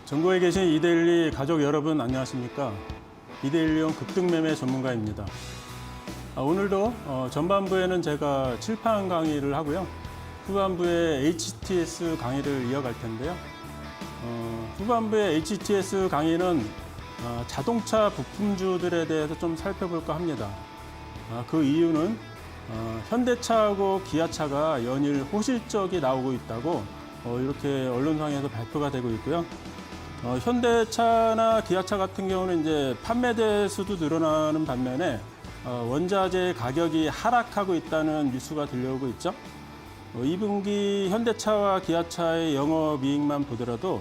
전국에 계신 이데일리 가족 여러분 안녕하십니까? 이데일리용 급등매매 전문가입니다. 오늘도 전반부에는 제가 칠판 강의를 하고요. 후반부에 HTS 강의를 이어갈 텐데요. 후반부의 HTS 강의는 자동차 부품주들에 대해서 좀 살펴볼까 합니다. 그 이유는 현대차하고 기아차가 연일 호실적이 나오고 있다고 이렇게 언론상에서 발표가 되고 있고요. 현대차나 기아차 같은 경우는 이제 판매 대수도 늘어나는 반면에 원자재 가격이 하락하고 있다는 뉴스가 들려오고 있죠. 2분기 현대차와 기아차의 영업이익만 보더라도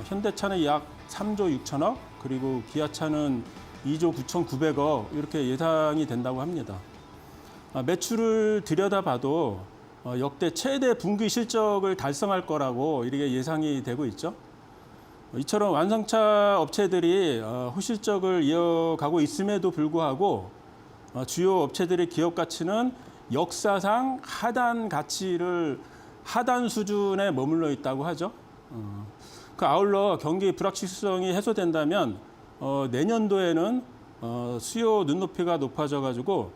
현대차는 약 3조 6천억, 그리고 기아차는 2조 9,900억 이렇게 예상이 된다고 합니다. 매출을 들여다봐도 역대 최대 분기 실적을 달성할 거라고 이렇게 예상이 되고 있죠. 이처럼 완성차 업체들이 호실적을 이어가고 있음에도 불구하고 주요 업체들의 기업 가치는 역사상 하단 수준에 머물러 있다고 하죠. 아울러 경기 불확실성이 해소된다면 내년도에는 수요 눈높이가 높아져가지고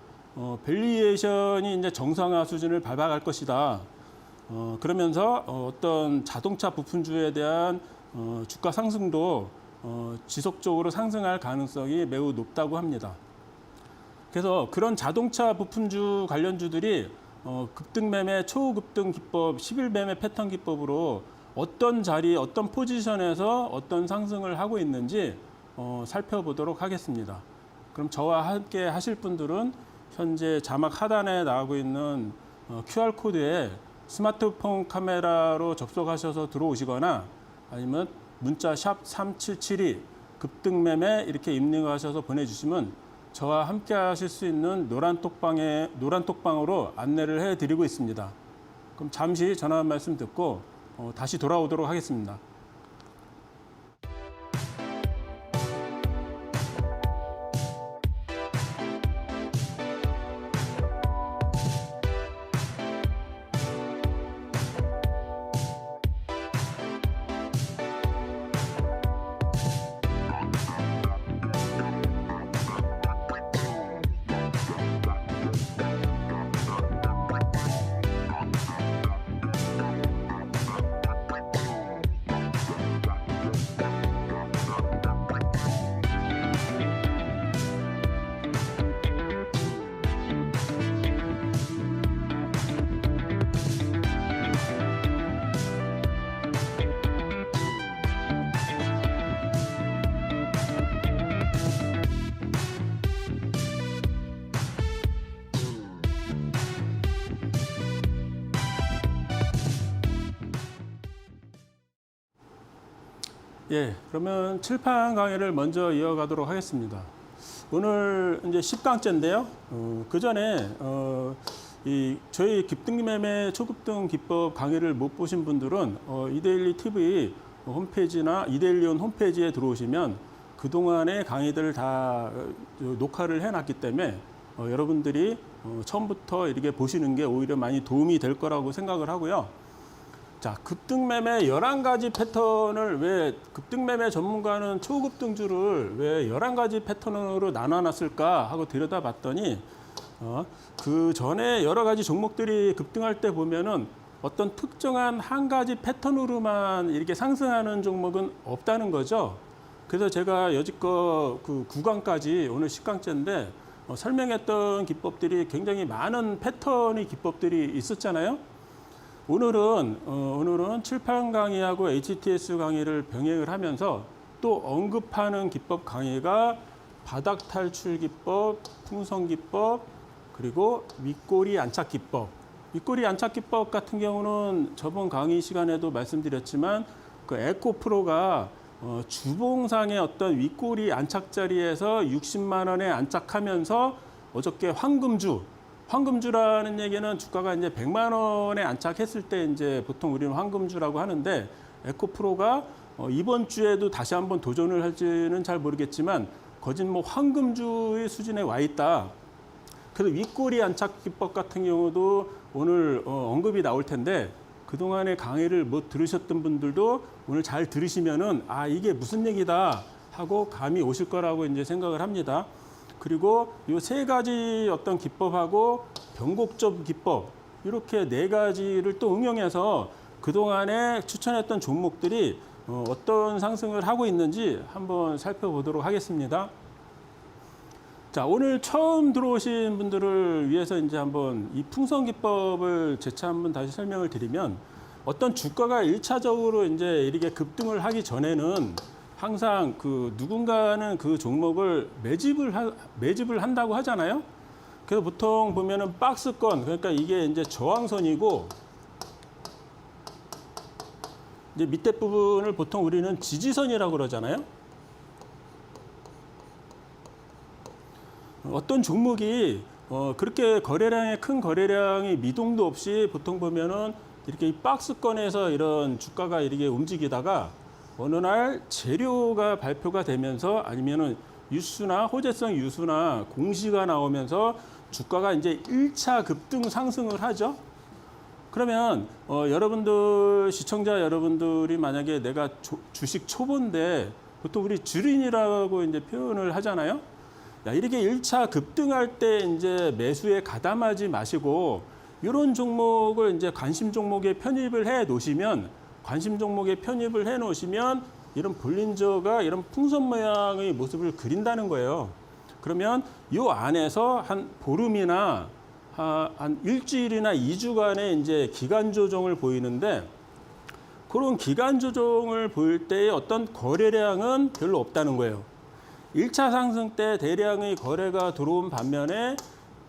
밸류에이션이 이제 정상화 수준을 밟아갈 것이다. 그러면서 어떤 자동차 부품주에 대한 주가 상승도 지속적으로 상승할 가능성이 매우 높다고 합니다. 그래서 그런 자동차 부품주 관련주들이 급등매매, 초급등 기법, 10일 매매 패턴 기법으로 어떤 자리, 어떤 포지션에서 어떤 상승을 하고 있는지 살펴보도록 하겠습니다. 그럼 저와 함께 하실 분들은 현재 자막 하단에 나오고 있는 QR코드에 스마트폰 카메라로 접속하셔서 들어오시거나 아니면 문자 샵 3772 급등매매 이렇게 입력하셔서 보내주시면 저와 함께 하실 수 있는 노란 톡방으로 안내를 해드리고 있습니다. 그럼 잠시 전화 한 말씀 듣고 다시 돌아오도록 하겠습니다. 예, 그러면 칠판 강의를 먼저 이어가도록 하겠습니다. 오늘 이제 10강째인데요. 그 전에 저희 급등매매 초급등 기법 강의를 못 보신 분들은 이데일리 TV 홈페이지나 이데일리온 홈페이지에 들어오시면 그동안의 강의들을 다 녹화를 해놨기 때문에 여러분들이 처음부터 이렇게 보시는 게 오히려 많이 도움이 될 거라고 생각을 하고요. 자, 급등매매 11가지 패턴을 왜 급등매매 전문가는 초급등주를 왜 11가지 패턴으로 나눠놨을까 하고 들여다봤더니 그 전에 여러 가지 종목들이 급등할 때 보면은 어떤 특정한 한 가지 패턴으로만 이렇게 상승하는 종목은 없다는 거죠. 그래서 제가 여지껏 그 9강까지 오늘 10강째인데 설명했던 기법들이 굉장히 많은 패턴의 기법들이 있었잖아요. 오늘은 칠판 강의하고 HTS 강의를 병행을 하면서 또 언급하는 기법 강의가 바닥 탈출 기법, 풍선 기법, 그리고 윗꼬리 안착 기법. 윗꼬리 안착 기법 같은 경우는 저번 강의 시간에도 말씀드렸지만 그 에코프로가 주봉상의 어떤 윗꼬리 안착 자리에서 60만 원에 안착하면서 어저께 황금주라는 얘기는 주가가 이제 100만 원에 안착했을 때 이제 보통 우리는 황금주라고 하는데 에코프로가 이번 주에도 다시 한번 도전을 할지는 잘 모르겠지만 거진 뭐 황금주의 수준에 와 있다. 그래서 윗꼬리 안착 기법 같은 경우도 오늘 언급이 나올 텐데 그동안의 강의를 못 들으셨던 분들도 오늘 잘 들으시면은 아, 이게 무슨 얘기다 하고 감이 오실 거라고 이제 생각을 합니다. 그리고 이 세 가지 어떤 기법하고 변곡점 기법 이렇게 네 가지를 또 응용해서 그동안에 추천했던 종목들이 어떤 상승을 하고 있는지 한번 살펴보도록 하겠습니다. 자, 오늘 처음 들어오신 분들을 위해서 이제 한번 이 풍선 기법을 재차 한번 다시 설명을 드리면 어떤 주가가 1차적으로 이제 이렇게 급등을 하기 전에는 항상 그 누군가는 그 종목을 매집을 한다고 하잖아요. 그래서 보통 보면은 박스권, 그러니까 이게 이제 저항선이고 이제 밑에 부분을 보통 우리는 지지선이라고 그러잖아요. 어떤 종목이 그렇게 큰 거래량이 미동도 없이 보통 보면은 이렇게 이 박스권에서 이런 주가가 이렇게 움직이다가 어느 날 재료가 발표가 되면서 아니면은 뉴스나 호재성 뉴스나 공시가 나오면서 주가가 이제 1차 급등 상승을 하죠. 그러면 여러분들 시청자 여러분들이 만약에 내가 주식 초보인데 보통 우리 주린이라고 이제 표현을 하잖아요. 야, 이렇게 1차 급등할 때 이제 매수에 가담하지 마시고 이런 종목을 이제 관심 종목에 편입을 해 놓으시면 이런 볼린저가 이런 풍선 모양의 모습을 그린다는 거예요. 그러면 이 안에서 한 보름이나 한 일주일이나 2주간의 이제 기간 조정을 보이는데 그런 기간 조정을 보일 때의 어떤 거래량은 별로 없다는 거예요. 1차 상승 때 대량의 거래가 들어온 반면에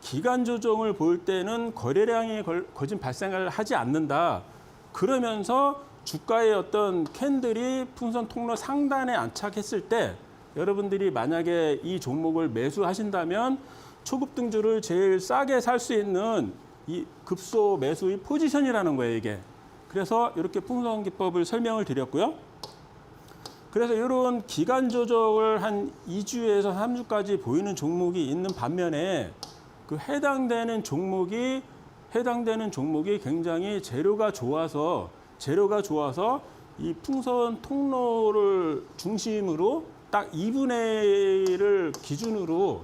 기간 조정을 볼 때는 거래량이 거진 발생을 하지 않는다. 그러면서 주가의 어떤 캔들이 풍선 통로 상단에 안착했을 때 여러분들이 만약에 이 종목을 매수하신다면 초급등주를 제일 싸게 살 수 있는 이 급소 매수의 포지션이라는 거예요, 이게. 그래서 이렇게 풍선 기법을 설명을 드렸고요. 그래서 이런 기간 조정을 한 2주에서 3주까지 보이는 종목이 있는 반면에 그 해당되는 종목이 굉장히 재료가 좋아서 이 풍선 통로를 중심으로 딱 2분의 1을 기준으로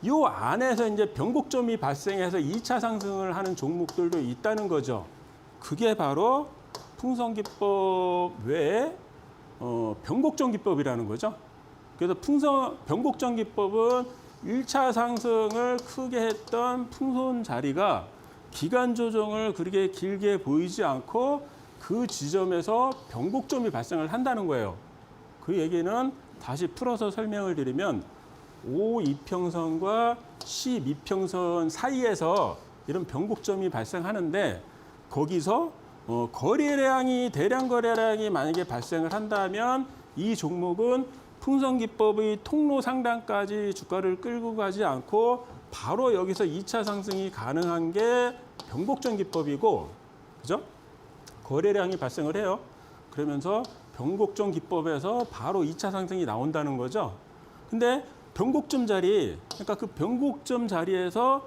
이 안에서 이제 변곡점이 발생해서 2차 상승을 하는 종목들도 있다는 거죠. 그게 바로 풍선 기법 외에 변곡점 기법이라는 거죠. 그래서 변곡점 기법은 1차 상승을 크게 했던 풍선 자리가 기간 조정을 그렇게 길게 보이지 않고 그 지점에서 변곡점이 발생을 한다는 거예요. 그 얘기는 다시 풀어서 설명을 드리면 5이평선과 12평선 사이에서 이런 변곡점이 발생하는데 거기서 대량 거래량이 만약에 발생을 한다면 이 종목은 풍선 기법의 통로 상단까지 주가를 끌고 가지 않고 바로 여기서 2차 상승이 가능한 게 변곡점 기법이고, 그죠? 거래량이 발생을 해요. 그러면서 변곡점 기법에서 바로 2차 상승이 나온다는 거죠. 근데 변곡점 자리, 그러니까 그 변곡점 자리에서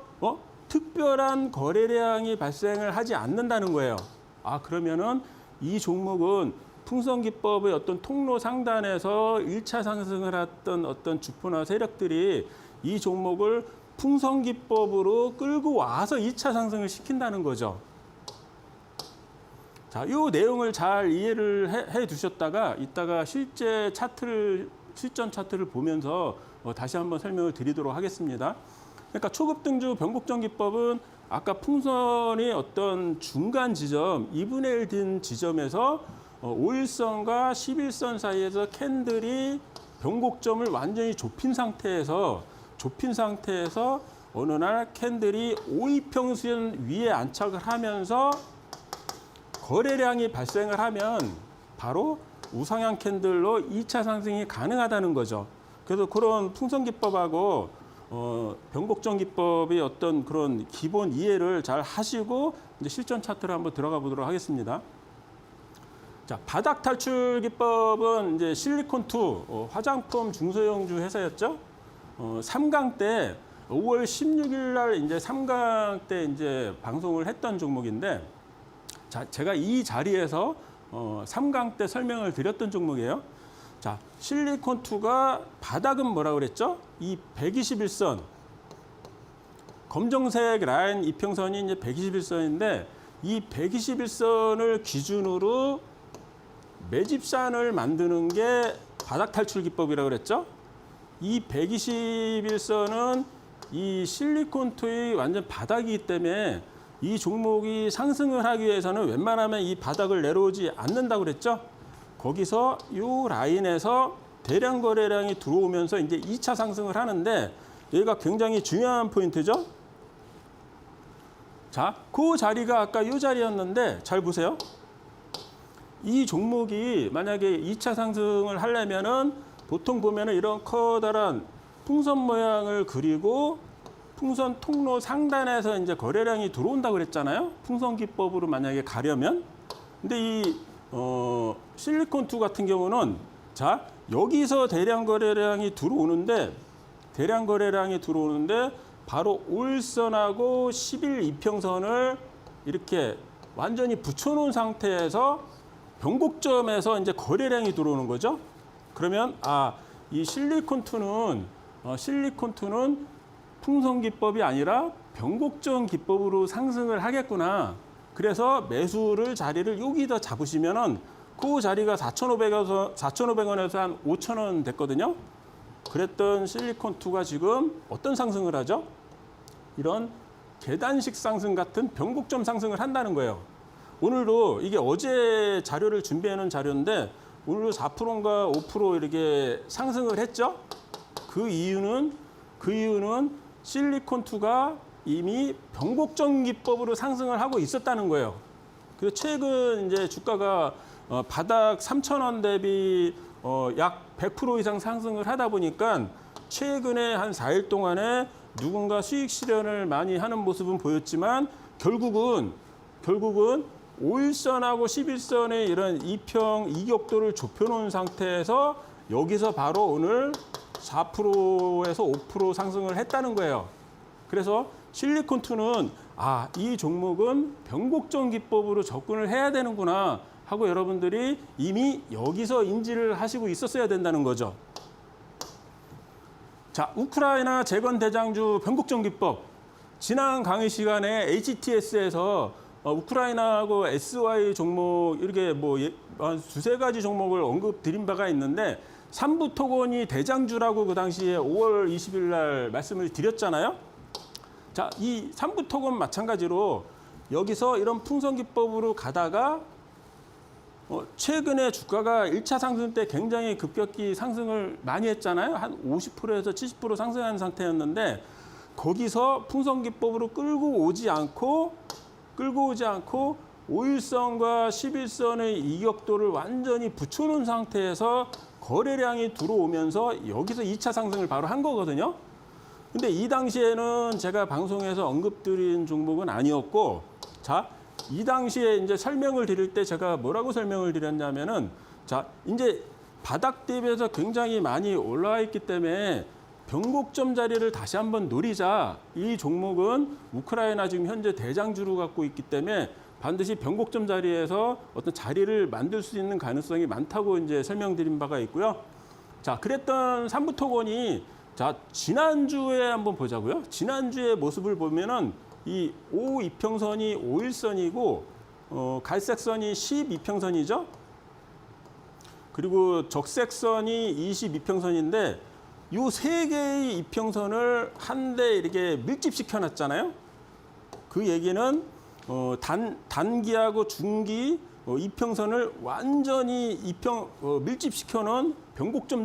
특별한 거래량이 발생을 하지 않는다는 거예요. 아, 그러면은 이 종목은 풍선 기법의 어떤 통로 상단에서 1차 상승을 했던 어떤 주포나 세력들이 이 종목을 풍선 기법으로 끌고 와서 2차 상승을 시킨다는 거죠. 자, 이 내용을 잘 이해를 해 두셨다가 이따가 실전 차트를 보면서 다시 한번 설명을 드리도록 하겠습니다. 그러니까 초급등주 변곡점 기법은 아까 풍선이 어떤 중간 지점, 2분의 1 든 지점에서 5일선과 11선 사이에서 캔들이 변곡점을 완전히 좁힌 상태에서 어느 날 캔들이 5이평선 위에 안착을 하면서 거래량이 발생을 하면 바로 우상향 캔들로 2차 상승이 가능하다는 거죠. 그래서 그런 풍선 기법하고 변곡점 기법의 어떤 그런 기본 이해를 잘 하시고 이제 실전 차트를 한번 들어가 보도록 하겠습니다. 자, 바닥 탈출 기법은 이제 실리콘2 화장품 중소형주 회사였죠. 3강 때 5월 16일 날 이제 3강 때 이제 방송을 했던 종목인데, 자, 자, 제가 이 자리에서 3강 때 설명을 드렸던 종목이에요. 자, 실리콘2가 바닥은 뭐라고 그랬죠? 이 121선. 검정색 라인 이평선이 이제 121선인데 이 121선을 기준으로 매집산을 만드는 게 바닥 탈출 기법이라고 그랬죠? 이 121선은 이 실리콘2의 완전 바닥이기 때문에 이 종목이 상승을 하기 위해서는 웬만하면 이 바닥을 내려오지 않는다고 그랬죠? 거기서 이 라인에서 대량 거래량이 들어오면서 이제 2차 상승을 하는데 여기가 굉장히 중요한 포인트죠? 자, 그 자리가 아까 이 자리였는데 잘 보세요. 이 종목이 만약에 2차 상승을 하려면은 보통 보면은 이런 커다란 풍선 모양을 그리고 풍선 통로 상단에서 이제 거래량이 들어온다고 그랬잖아요. 풍선 기법으로 만약에 가려면. 근데 이 실리콘2 같은 경우는 자, 여기서 대량 거래량이 들어오는데 바로 5일선하고 10일 이평선을 이렇게 완전히 붙여놓은 상태에서 변곡점에서 이제 거래량이 들어오는 거죠. 그러면 이 실리콘2는 풍선 기법이 아니라 변곡점 기법으로 상승을 하겠구나. 그래서 매수를 자리를 여기다 잡으시면은 그 자리가 4,500원에서 한 5,000원 됐거든요. 그랬던 실리콘2가 지금 어떤 상승을 하죠? 이런 계단식 상승 같은 변곡점 상승을 한다는 거예요. 오늘도 이게 어제 자료를 준비해 놓은 자료인데 오늘도 4%인가 5% 이렇게 상승을 했죠. 그 이유는 실리콘2가 이미 변곡점 기법으로 상승을 하고 있었다는 거예요. 그래서 최근 이제 주가가 바닥 3,000원 대비 약 100% 이상 상승을 하다 보니까 최근에 한 4일 동안에 누군가 수익 실현을 많이 하는 모습은 보였지만 결국은 5일선하고 11선의 이런 이격도를 좁혀놓은 상태에서 여기서 바로 오늘 4%에서 5% 상승을 했다는 거예요. 그래서 실리콘2는 이 종목은 변곡점 기법으로 접근을 해야 되는구나 하고 여러분들이 이미 여기서 인지를 하시고 있었어야 된다는 거죠. 자, 우크라이나 재건 대장주 변곡점 기법. 지난 강의 시간에 HTS에서 우크라이나하고 SY 종목 이렇게 뭐 두세 가지 종목을 언급드린 바가 있는데 삼부토건이 대장주라고 그 당시에 5월 20일 날 말씀을 드렸잖아요. 자, 이 삼부토건 마찬가지로 여기서 이런 풍선 기법으로 가다가 최근에 주가가 1차 상승 때 굉장히 급격히 상승을 많이 했잖아요. 한 50%에서 70% 상승한 상태였는데 거기서 풍선 기법으로 끌고 오지 않고 5일선과 11선의 이격도를 완전히 붙여놓은 상태에서 거래량이 들어오면서 여기서 2차 상승을 바로 한 거거든요. 근데 이 당시에는 제가 방송에서 언급드린 종목은 아니었고, 자, 이 당시에 이제 설명을 드릴 때 제가 뭐라고 설명을 드렸냐면은, 자, 이제 바닥 대비해서 굉장히 많이 올라와 있기 때문에 변곡점 자리를 다시 한번 노리자. 이 종목은 우크라이나 지금 현재 대장주로 갖고 있기 때문에 반드시 변곡점 자리에서 어떤 자리를 만들 수 있는 가능성이 많다고 이제 설명드린 바가 있고요. 자, 그랬던 삼부토건이 자, 지난주에 한번 보자고요. 지난주의 모습을 보면은 이 5이평선이 5일선이고 갈색선이 12평선이죠. 그리고 적색선이 22평선인데 이 세 개의 이평선을 한데 이렇게 밀집시켜 놨잖아요. 그 얘기는 단기하고 중기 이평선을 완전히 밀집시켜 놓은 변곡점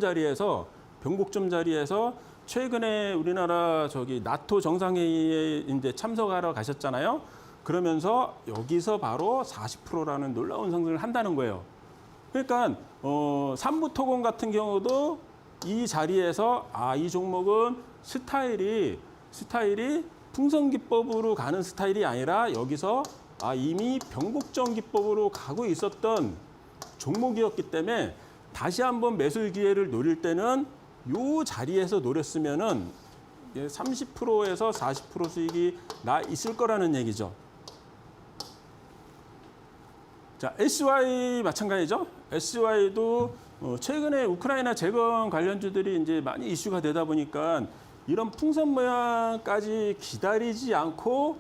자리에서 최근에 우리나라 나토 정상회의에 이제 참석하러 가셨잖아요. 그러면서 여기서 바로 40%라는 놀라운 상승을 한다는 거예요. 그러니까 삼부토건 같은 경우도 이 자리에서 이 종목은 스타일이 풍선 기법으로 가는 스타일이 아니라 여기서 이미 변곡점 기법으로 가고 있었던 종목이었기 때문에 다시 한번 매수 기회를 노릴 때는 이 자리에서 노렸으면은 30%에서 40% 수익이 나 있을 거라는 얘기죠. 자, SY 마찬가지죠. SY도 최근에 우크라이나 재건 관련주들이 이제 많이 이슈가 되다 보니까 이런 풍선 모양까지 기다리지 않고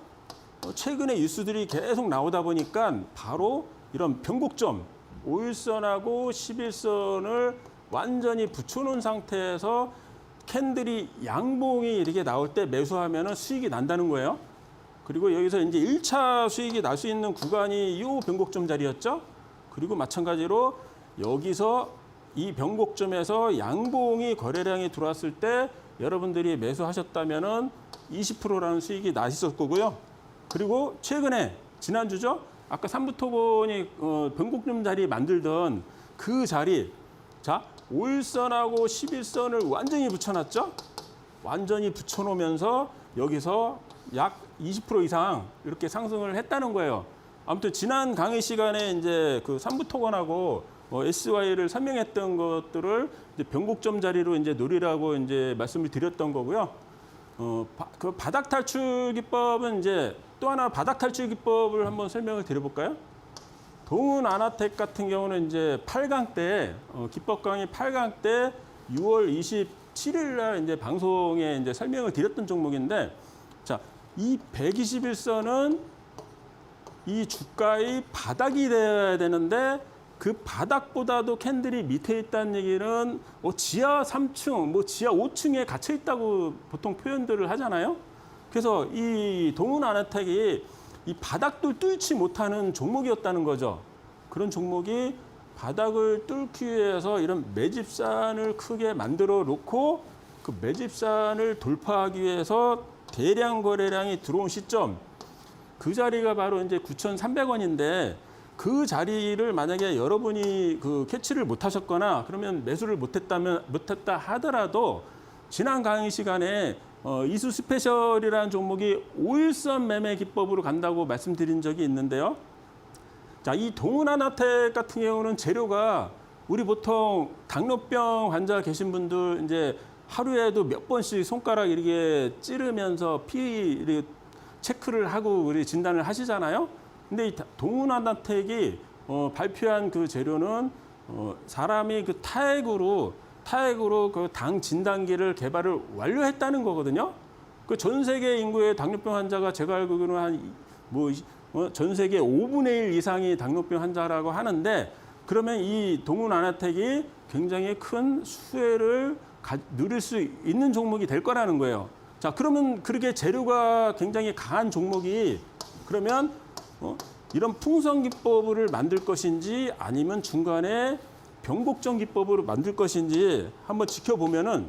최근에 뉴스들이 계속 나오다 보니까 바로 이런 변곡점 5일선하고 11선을 완전히 붙여놓은 상태에서 캔들이 양봉이 이렇게 나올 때 매수하면 수익이 난다는 거예요. 그리고 여기서 이제 1차 수익이 날 수 있는 구간이 이 변곡점 자리였죠. 그리고 마찬가지로 여기서 이 변곡점에서 양봉이 거래량이 들어왔을 때 여러분들이 매수하셨다면은 20%라는 수익이 나셨을 거고요. 그리고 최근에 지난주죠. 아까 삼부토건이 변곡점 자리 만들던 그 자리. 자, 5일선하고 11선을 완전히 붙여놨죠. 완전히 붙여놓으면서 여기서 약 20% 이상 이렇게 상승을 했다는 거예요. 아무튼 지난 강의 시간에 이제 그 삼부토건하고 SY를 설명했던 것들을 이제 변곡점 자리로 이제 노리라고 이제 말씀을 드렸던 거고요. 그 바닥 탈출 기법은 이제 또 하나 바닥 탈출 기법을 한번 설명을 드려볼까요? 동훈 아나텍 같은 경우는 이제 8강 때 기법 강의 8강 때 6월 27일 날 이제 방송에 이제 설명을 드렸던 종목인데, 자, 이 121선은 이 주가의 바닥이 되어야 되는데 그 바닥보다도 캔들이 밑에 있다는 얘기는 지하 3층, 지하 5층에 갇혀 있다고 보통 표현들을 하잖아요. 그래서 이 동훈 아나텍이 이 바닥도 뚫지 못하는 종목이었다는 거죠. 그런 종목이 바닥을 뚫기 위해서 이런 매집산을 크게 만들어 놓고 그 매집산을 돌파하기 위해서 대량 거래량이 들어온 시점, 그 자리가 바로 이제 9,300원인데 그 자리를 만약에 여러분이 그 캐치를 못 하셨거나 그러면 매수를 못했다 하더라도 지난 강의 시간에 이수 스페셜이라는 종목이 5일선 매매 기법으로 간다고 말씀드린 적이 있는데요. 자, 이 동훈 아나텍 같은 경우는 재료가 우리 보통 당뇨병 환자 계신 분들 이제 하루에도 몇 번씩 손가락 이렇게 찌르면서 피 체크를 하고 우리 진단을 하시잖아요. 근데 이 동훈 아나텍이 발표한 그 재료는 사람이 그 타액으로 그 당 진단기를 개발을 완료했다는 거거든요. 그 전 세계 인구의 당뇨병 환자가 제가 알기로는 전 세계 5분의 1 이상이 당뇨병 환자라고 하는데, 그러면 이 동훈 아나텍이 굉장히 큰 수혜를 누릴 수 있는 종목이 될 거라는 거예요. 자, 그러면 그렇게 재료가 굉장히 강한 종목이 그러면 이런 풍선 기법을 만들 것인지 아니면 중간에 변곡점 기법으로 만들 것인지 한번 지켜보면은,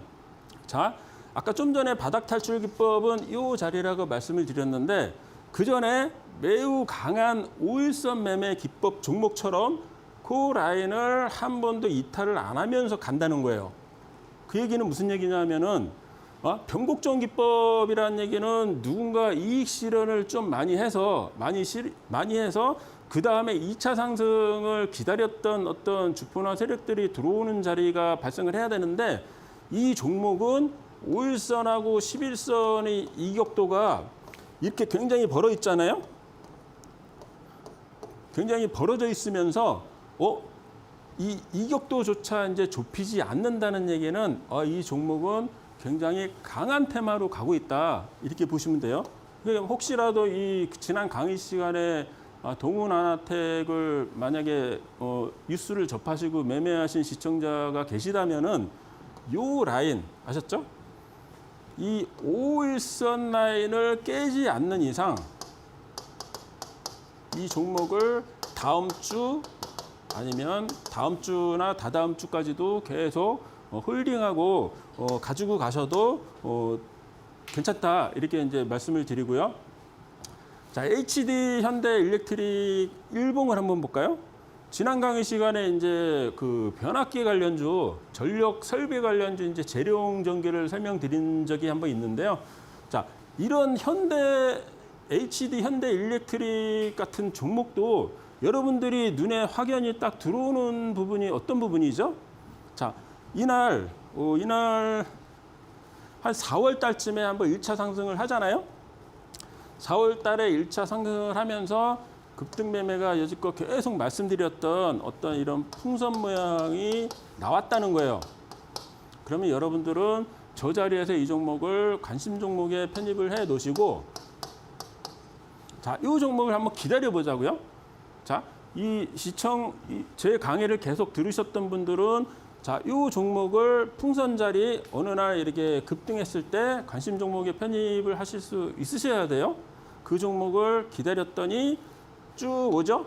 자, 아까 좀 전에 바닥 탈출 기법은 이 자리라고 말씀을 드렸는데 그 전에 매우 강한 5일선 매매 기법 종목처럼 그 라인을 한 번도 이탈을 안 하면서 간다는 거예요. 그 얘기는 무슨 얘기냐면은 변곡점 기법이라는 얘기는 누군가 이익 실현을 좀 많이 해서 그 다음에 2차 상승을 기다렸던 어떤 주포나 세력들이 들어오는 자리가 발생을 해야 되는데, 이 종목은 5일선하고 11선의 이격도가 이렇게 굉장히 벌어 있잖아요. 굉장히 벌어져 있으면서 이 이격도조차 이제 좁히지 않는다는 얘기는 이 종목은 굉장히 강한 테마로 가고 있다, 이렇게 보시면 돼요. 혹시라도 이 지난 강의 시간에 동훈 아나텍을 만약에 뉴스를 접하시고 매매하신 시청자가 계시다면은 요 라인 아셨죠? 이 5일선 라인을 깨지 않는 이상 이 종목을 다음 주 아니면 다음 주나 다다음 주까지도 계속 홀딩하고 가지고 가셔도 괜찮다, 이렇게 이제 말씀을 드리고요. 자, HD 현대 일렉트릭 일봉을 한번 볼까요? 지난 강의 시간에 이제 그 변압기 관련주, 전력 설비 관련주 이제 재룡 전기를 설명드린 적이 한번 있는데요. 자, 이런 HD 현대 일렉트릭 같은 종목도 여러분들이 눈에 확연히 딱 들어오는 부분이 어떤 부분이죠? 자, 이날 한 4월 달쯤에 한번 1차 상승을 하잖아요. 4월 달에 1차 상승을 하면서 급등 매매가 여지껏 계속 말씀드렸던 어떤 이런 풍선 모양이 나왔다는 거예요. 그러면 여러분들은 저 자리에서 이 종목을 관심 종목에 편입을 해 놓으시고, 자, 이 종목을 한번 기다려 보자고요. 자, 제 강의를 계속 들으셨던 분들은 자, 이 종목을 풍선 자리 어느 날 이렇게 급등했을 때 관심 종목에 편입을 하실 수 있으셔야 돼요. 그 종목을 기다렸더니 쭉 오죠.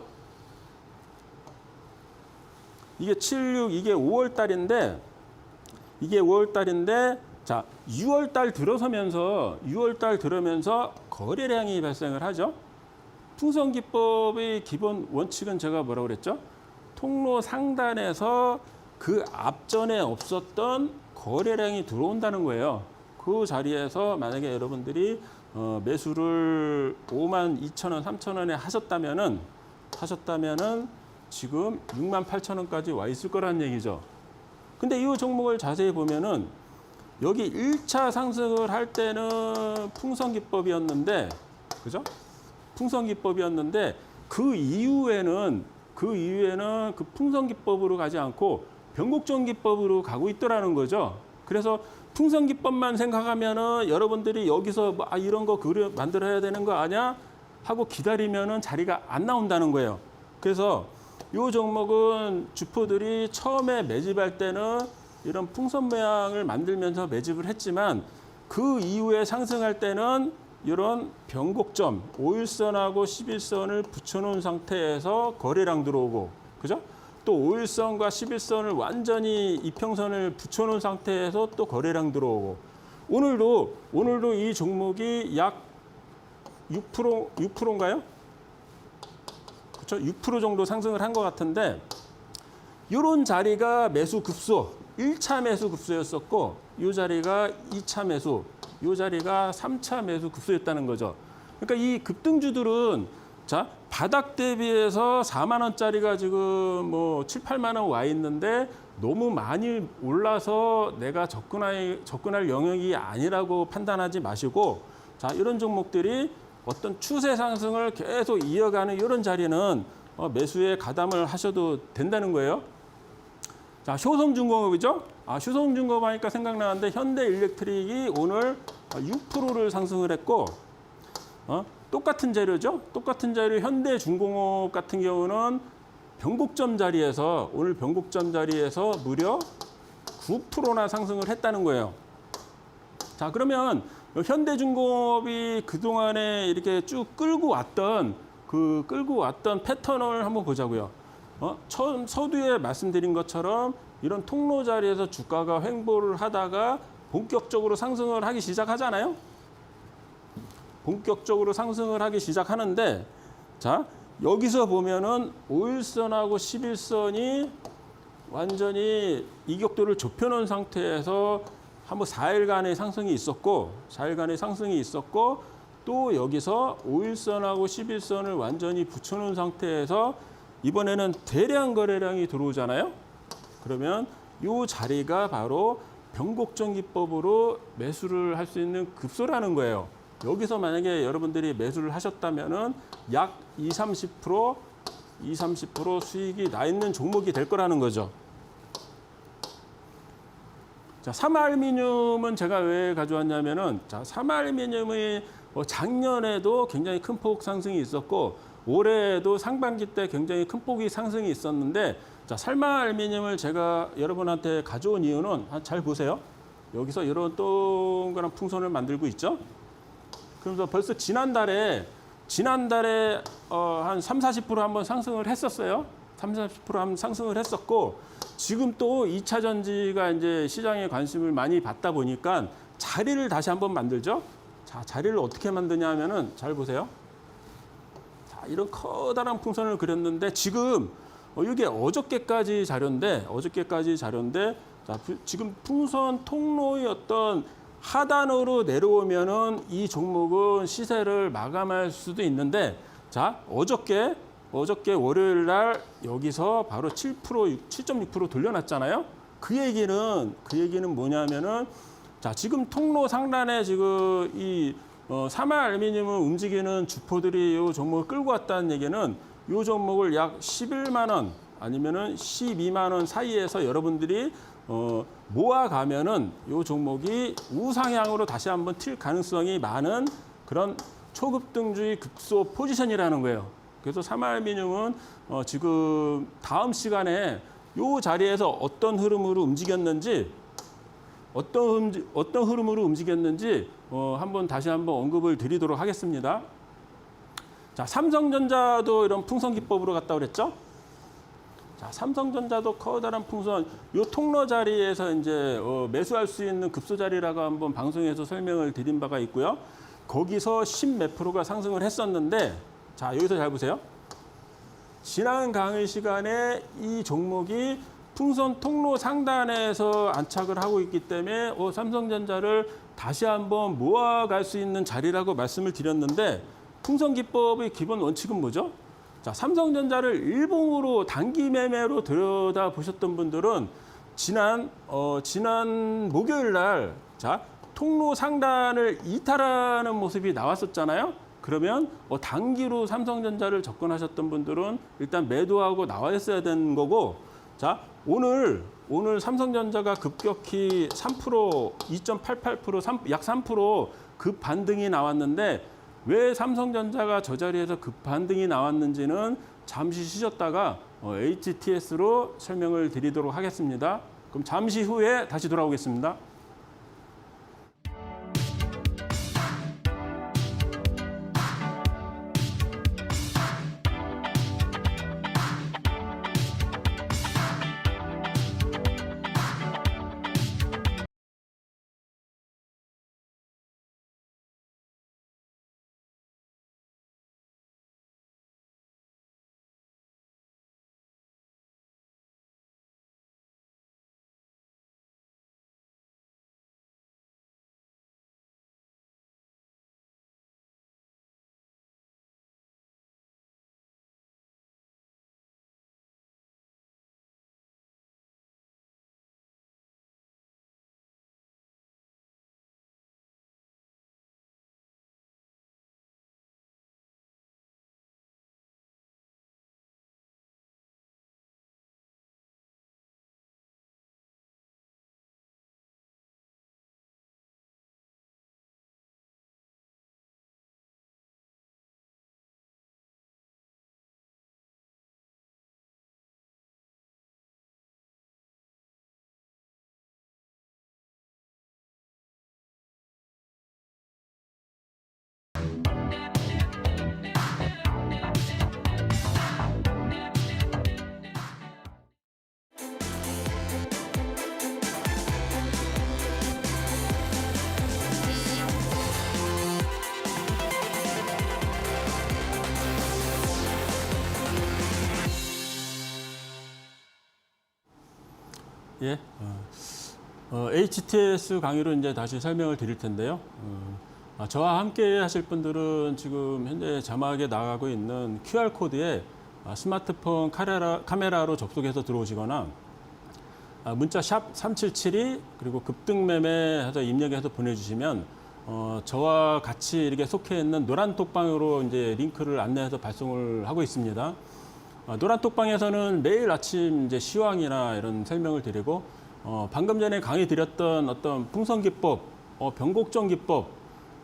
이게 76, 이게 5월 달인데, 자, 6월 달 들어서면서 거래량이 발생을 하죠. 풍선 기법의 기본 원칙은 제가 뭐라고 그랬죠? 통로 상단에서 그 앞전에 없었던 거래량이 들어온다는 거예요. 그 자리에서 만약에 여러분들이 매수를 52,000원, 3,000원에 하셨다면은 지금 68,000원까지 와 있을 거란 얘기죠. 근데 이 종목을 자세히 보면은 여기 1차 상승을 할 때는 풍선 기법이었는데, 그죠? 풍선 기법이었는데 그 이후에는 그 풍선 기법으로 가지 않고 변곡점 기법으로 가고 있더라는 거죠. 그래서 풍선 기법만 생각하면은 여러분들이 여기서 뭐, 이런 거 만들어야 되는 거 아니야? 하고 기다리면은 자리가 안 나온다는 거예요. 그래서 이 종목은 주포들이 처음에 매집할 때는 이런 풍선 모양을 만들면서 매집을 했지만 그 이후에 상승할 때는 이런 변곡점, 5일선하고 11선을 붙여놓은 상태에서 거래량 들어오고, 그죠? 또 5일선과 11선을 완전히 이평선을 붙여놓은 상태에서 또 거래량 들어오고, 오늘도 이 종목이 약 6%인가요? 그렇죠? 6% 정도 상승을 한 것 같은데, 이런 자리가 매수 급소, 1차 매수 급소였었고, 이 자리가 2차 매수, 이 자리가 3차 매수 급소였다는 거죠. 그러니까 이 급등주들은 자, 바닥 대비해서 4만 원짜리가 지금 뭐 7, 8만 원 와 있는데 너무 많이 올라서 내가 접근할 영역이 아니라고 판단하지 마시고, 자, 이런 종목들이 어떤 추세 상승을 계속 이어가는 이런 자리는 매수에 가담을 하셔도 된다는 거예요. 자, 효성중공업이죠. 효성중공업 하니까 생각나는데 현대일렉트릭이 오늘 6%를 상승을 했고, 똑같은 재료죠. 똑같은 재료 현대중공업 같은 경우는 오늘 변곡점 자리에서 무려 9%나 상승을 했다는 거예요. 자, 그러면 현대중공업이 그동안에 이렇게 쭉 끌고 왔던 패턴을 한번 보자고요. 처음 서두에 말씀드린 것처럼 이런 통로 자리에서 주가가 횡보를 하다가 본격적으로 상승을 하기 시작하잖아요. 본격적으로 상승을 하기 시작하는데, 자, 여기서 보면은 5일선하고 11선이 완전히 이격도를 좁혀놓은 상태에서 한번 4일간의 상승이 있었고, 또 여기서 5일선하고 11선을 완전히 붙여놓은 상태에서 이번에는 대량 거래량이 들어오잖아요. 그러면 이 자리가 바로 변곡점 기법으로 매수를 할 수 있는 급소라는 거예요. 여기서 만약에 여러분들이 매수를 하셨다면은 약 20-30% 수익이 나 있는 종목이 될 거라는 거죠. 자, 삼알미늄은 제가 왜 가져왔냐면은, 자, 삼알미늄이 작년에도 굉장히 큰 폭 상승이 있었고, 올해도 상반기 때 굉장히 큰 폭이 상승이 있었는데, 자, 삼알미늄을 제가 여러분한테 가져온 이유는, 잘 보세요. 여기서 이런 동그란 풍선을 만들고 있죠. 그래서 벌써 지난달에 한 30-40% 한번 상승을 했었어요. 30-40% 한번 상승을 했었고, 지금 또 2차 전지가 이제 시장에 관심을 많이 받다 보니까 자리를 다시 한번 만들죠. 자, 자리를 어떻게 만드냐 하면은, 잘 보세요. 자, 이런 커다란 풍선을 그렸는데, 지금 이게 어저께까지 자료인데, 자, 지금 풍선 통로의 어떤 하단으로 내려오면은 이 종목은 시세를 마감할 수도 있는데, 자, 어저께 월요일 날 여기서 바로 7.6% 돌려놨잖아요. 그 얘기는 뭐냐면은, 자, 지금 통로 상단에 지금 이 삼화알루미늄을 움직이는 주포들이 이 종목을 끌고 왔다는 얘기는 이 종목을 약 11만 원 아니면은 12만 원 사이에서 여러분들이 모아가면은 이 종목이 우상향으로 다시 한번 튈 가능성이 많은 그런 초급등주의 급소 포지션이라는 거예요. 그래서 삼화알루미늄은 지금 다음 시간에 이 자리에서 어떤 흐름으로 움직였는지 한번 다시 한번 언급을 드리도록 하겠습니다. 자, 삼성전자도 이런 풍선 기법으로 갔다 그랬죠? 자, 삼성전자도 커다란 풍선, 이 통로 자리에서 이제 매수할 수 있는 급소 자리라고 한번 방송에서 설명을 드린 바가 있고요. 거기서 10몇 프로가 상승을 했었는데, 자, 여기서 잘 보세요. 지난 강의 시간에 이 종목이 풍선 통로 상단에서 안착을 하고 있기 때문에 삼성전자를 다시 한번 모아갈 수 있는 자리라고 말씀을 드렸는데, 풍선 기법의 기본 원칙은 뭐죠? 자, 삼성전자를 일봉으로 단기 매매로 들여다보셨던 분들은 지난 목요일 날, 자, 통로 상단을 이탈하는 모습이 나왔었잖아요. 그러면 단기로 삼성전자를 접근하셨던 분들은 일단 매도하고 나와 있어야 되는 거고, 자, 오늘 삼성전자가 급격히 3%, 2.88%, 약 3% 급반등이 나왔는데, 왜 삼성전자가 저 자리에서 급반등이 나왔는지는 잠시 쉬셨다가 HTS로 설명을 드리도록 하겠습니다. 그럼 잠시 후에 다시 돌아오겠습니다. 예, HTS 강의로 이제 다시 설명을 드릴 텐데요. 저와 함께 하실 분들은 지금 현재 자막에 나가고 있는 QR코드에 스마트폰 카메라로 접속해서 들어오시거나 문자 샵 3772 그리고 급등매매해서 입력해서 보내주시면 저와 같이 이렇게 속해 있는 노란 톡방으로 이제 링크를 안내해서 발송을 하고 있습니다. 노란 톡방에서는 매일 아침 이제 시황이나 이런 설명을 드리고 방금 전에 강의 드렸던 어떤 풍선 기법, 변곡점 기법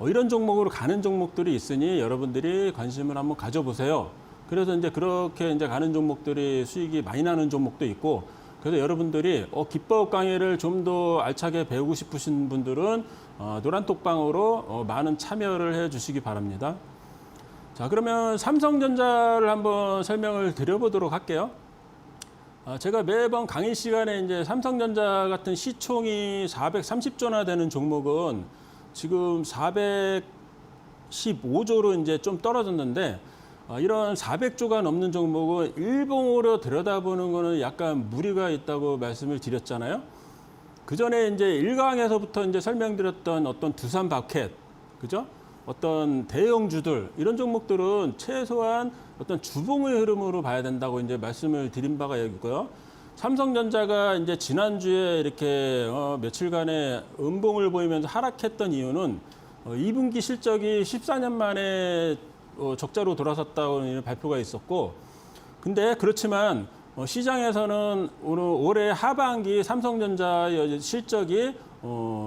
이런 종목으로 가는 종목들이 있으니 여러분들이 관심을 한번 가져보세요. 그래서 이제 그렇게 이제 가는 종목들이 수익이 많이 나는 종목도 있고 그래서 여러분들이 기법 강의를 좀 더 알차게 배우고 싶으신 분들은 노란 톡방으로 많은 참여를 해 주시기 바랍니다. 자, 그러면 삼성전자를 한번 설명을 드려보도록 할게요. 제가 매번 강의 시간에 이제 삼성전자 같은 시총이 430조나 되는 종목은 지금 415조로 이제 좀 떨어졌는데 이런 400조가 넘는 종목은 일봉으로 들여다보는 거는 약간 무리가 있다고 말씀을 드렸잖아요. 그 전에 이제 1강에서부터 이제 설명드렸던 어떤 두산 바켓, 그죠? 어떤 대형주들 이런 종목들은 최소한 어떤 주봉의 흐름으로 봐야 된다고 이제 말씀을 드린 바가 있고요. 삼성전자가 이제 지난주에 이렇게 며칠간의 음봉을 보이면서 하락했던 이유는 2분기 실적이 14년 만에 적자로 돌아섰다고 발표가 있었고, 근데 그렇지만 시장에서는 올해 하반기 삼성전자의 실적이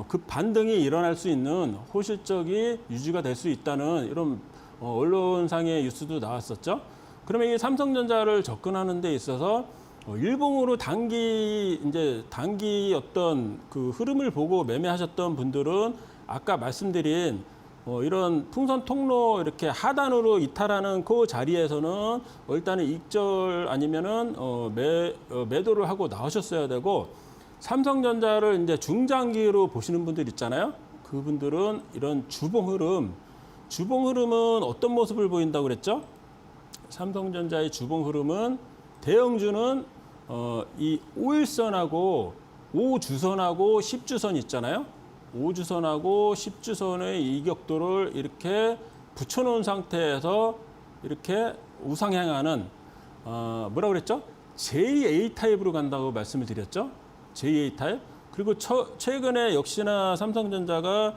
급 반등이 일어날 수 있는 호실적이 유지가 될 수 있다는 이런 언론상의 뉴스도 나왔었죠. 그러면 이 삼성전자를 접근하는 데 있어서 일봉으로 단기 어떤 그 흐름을 보고 매매하셨던 분들은 아까 말씀드린 이런 풍선 통로 이렇게 하단으로 이탈하는 그 자리에서는 일단은 익절 아니면은 매도를 하고 나오셨어야 되고, 삼성전자를 이제 중장기로 보시는 분들 있잖아요. 그분들은 이런 주봉 흐름은 어떤 모습을 보인다고 그랬죠? 삼성전자의 주봉 흐름은 대형주는 이 5일선하고 5주선하고 10주선 있잖아요. 5주선하고 10주선의 이격도를 이렇게 붙여놓은 상태에서 이렇게 우상향하는 뭐라 그랬죠? JA 타입으로 간다고 말씀을 드렸죠. JA 타입. 그리고 최근에 역시나 삼성전자가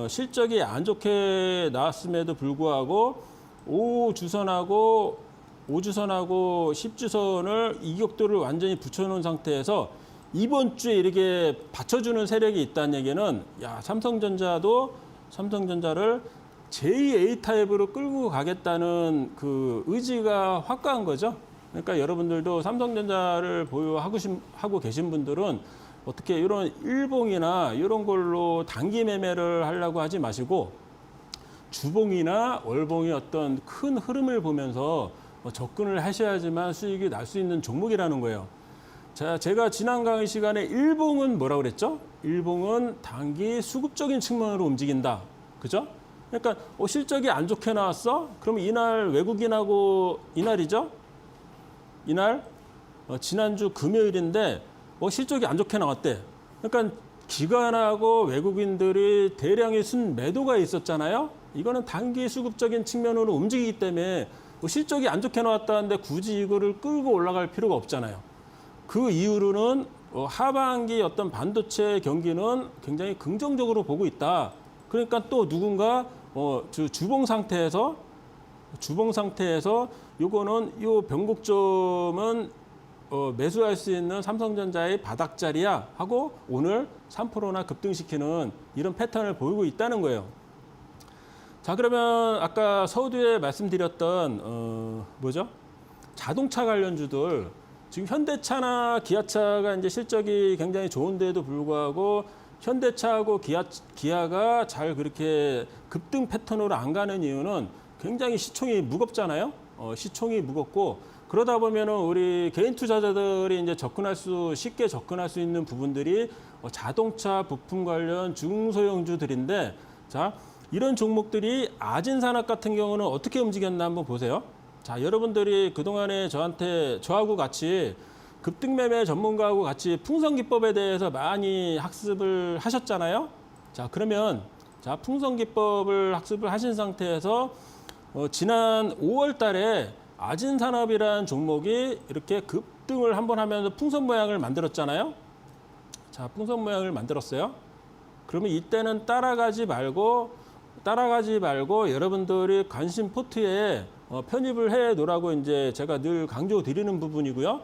실적이 안 좋게 나왔음에도 불구하고 5주선하고 10주선을 이격도를 완전히 붙여놓은 상태에서 이번 주에 이렇게 받쳐주는 세력이 있다는 얘기는, 야, 삼성전자를 JA 타입으로 끌고 가겠다는 그 의지가 확고한 거죠. 그러니까 여러분들도 삼성전자를 보유하고 계신 분들은 어떻게 이런 일봉이나 이런 걸로 단기 매매를 하려고 하지 마시고 주봉이나 월봉이 어떤 큰 흐름을 보면서 접근을 하셔야지만 수익이 날 수 있는 종목이라는 거예요. 자, 제가 지난 강의 시간에 일봉은 뭐라고 그랬죠? 일봉은 단기 수급적인 측면으로 움직인다. 그죠? 그러니까 실적이 안 좋게 나왔어? 그럼 이날 외국인하고 이날이죠? 이날 지난주 금요일인데 실적이 안 좋게 나왔대. 그러니까 기관하고 외국인들이 대량의 순매도가 있었잖아요. 이거는 단기 수급적인 측면으로 움직이기 때문에 실적이 안 좋게 나왔다는데 굳이 이거를 끌고 올라갈 필요가 없잖아요. 그 이후로는 하반기 어떤 반도체 경기는 굉장히 긍정적으로 보고 있다. 그러니까 또 누군가 주봉 상태에서 요거는 요 변곡점은 매수할 수 있는 삼성전자의 바닥자리야 하고 오늘 3%나 급등시키는 이런 패턴을 보이고 있다는 거예요. 자, 그러면 아까 서두에 말씀드렸던 자동차 관련주들, 지금 현대차나 기아차가 이제 실적이 굉장히 좋은데도 불구하고 현대차하고 기아가 잘 그렇게 급등 패턴으로 안 가는 이유는 굉장히 시총이 무겁잖아요. 시총이 무겁고 그러다 보면은 우리 개인 투자자들이 이제 쉽게 접근할 수 있는 부분들이 자동차 부품 관련 중소형주들인데, 자, 이런 종목들이 아진산업 같은 경우는 어떻게 움직였나 한번 보세요. 자, 여러분들이 그동안에 저하고 같이 급등매매 전문가하고 같이 풍선기법에 대해서 많이 학습을 하셨잖아요. 자, 그러면 풍선기법을 학습을 하신 상태에서 지난 5월 달에 아진산업이라는 종목이 이렇게 급등을 한번 하면서 풍선 모양을 만들었잖아요. 자, 풍선 모양을 만들었어요. 그러면 이때는 따라가지 말고 여러분들이 관심 포트에 편입을 해 놓으라고 이제 제가 늘 강조드리는 부분이고요.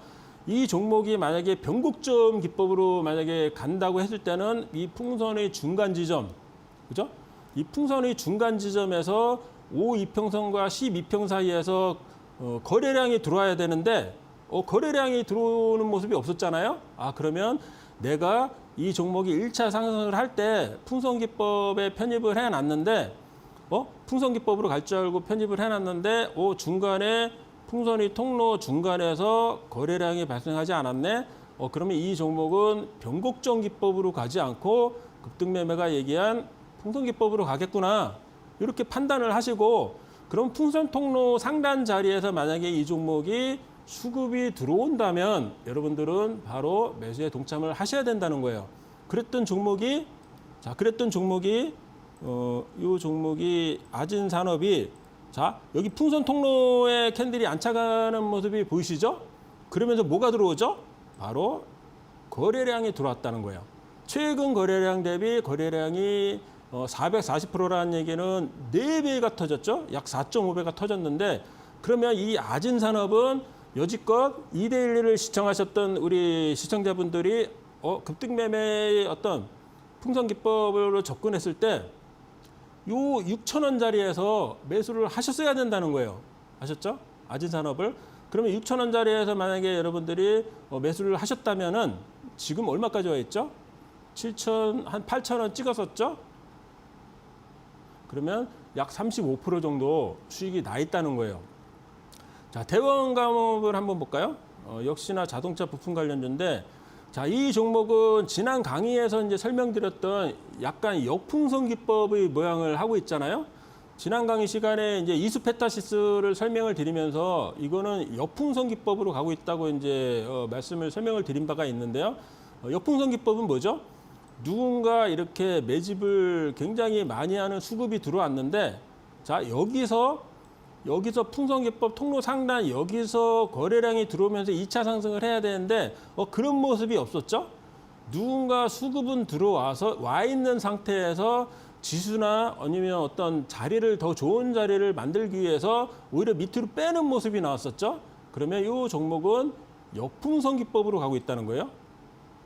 이 종목이 만약에 변곡점 기법으로 만약에 간다고 했을 때는 이 풍선의 중간 지점, 그죠? 이 풍선의 중간 지점에서 5이평선과 12평 사이에서 거래량이 들어와야 되는데 거래량이 들어오는 모습이 없었잖아요. 그러면 내가 이 종목이 1차 상승을 할 때 풍선기법에 편입을 해놨는데 풍선기법으로 갈 줄 알고 편입을 해놨는데 중간에 풍선이 통로 중간에서 거래량이 발생하지 않았네. 그러면 이 종목은 변곡점 기법으로 가지 않고 급등매매가 얘기한 풍선기법으로 가겠구나. 이렇게 판단을 하시고, 그럼 풍선 통로 상단 자리에서 만약에 이 종목이 수급이 들어온다면 여러분들은 바로 매수에 동참을 하셔야 된다는 거예요. 그랬던 종목이 이 종목이 아진산업이, 자, 여기 풍선 통로에 캔들이 안착하는 모습이 보이시죠? 그러면서 뭐가 들어오죠? 바로 거래량이 들어왔다는 거예요. 최근 거래량 대비 거래량이 440%라는 얘기는 4배가 터졌죠. 약 4.5배가 터졌는데 그러면 이 아진산업은 여지껏 2대1을 시청하셨던 우리 시청자분들이 급등매매의 어떤 풍선기법으로 접근했을 때 요 6,000원짜리에서 매수를 하셨어야 된다는 거예요. 아셨죠? 아진산업을. 그러면 6,000원짜리에서 만약에 여러분들이 매수를 하셨다면은 지금 얼마까지 와 있죠? 7,000, 한 8,000원 찍었었죠? 그러면 약 35% 정도 수익이 나 있다는 거예요. 자, 대원감업을 한번 볼까요? 역시나 자동차 부품 관련주인데, 자, 이 종목은 지난 강의에서 이제 설명드렸던 약간 역풍선 기법의 모양을 하고 있잖아요. 지난 강의 시간에 이제 이수페타시스를 설명을 드리면서 이거는 역풍선 기법으로 가고 있다고 이제 설명을 드린 바가 있는데요. 역풍선 기법은 뭐죠? 누군가 이렇게 매집을 굉장히 많이 하는 수급이 들어왔는데, 자, 여기서 풍선기법 통로 상단 여기서 거래량이 들어오면서 2차 상승을 해야 되는데 그런 모습이 없었죠. 누군가 수급은 들어와서 와 있는 상태에서 지수나 아니면 어떤 자리를 더 좋은 자리를 만들기 위해서 오히려 밑으로 빼는 모습이 나왔었죠. 그러면 이 종목은 역풍선기법으로 가고 있다는 거예요.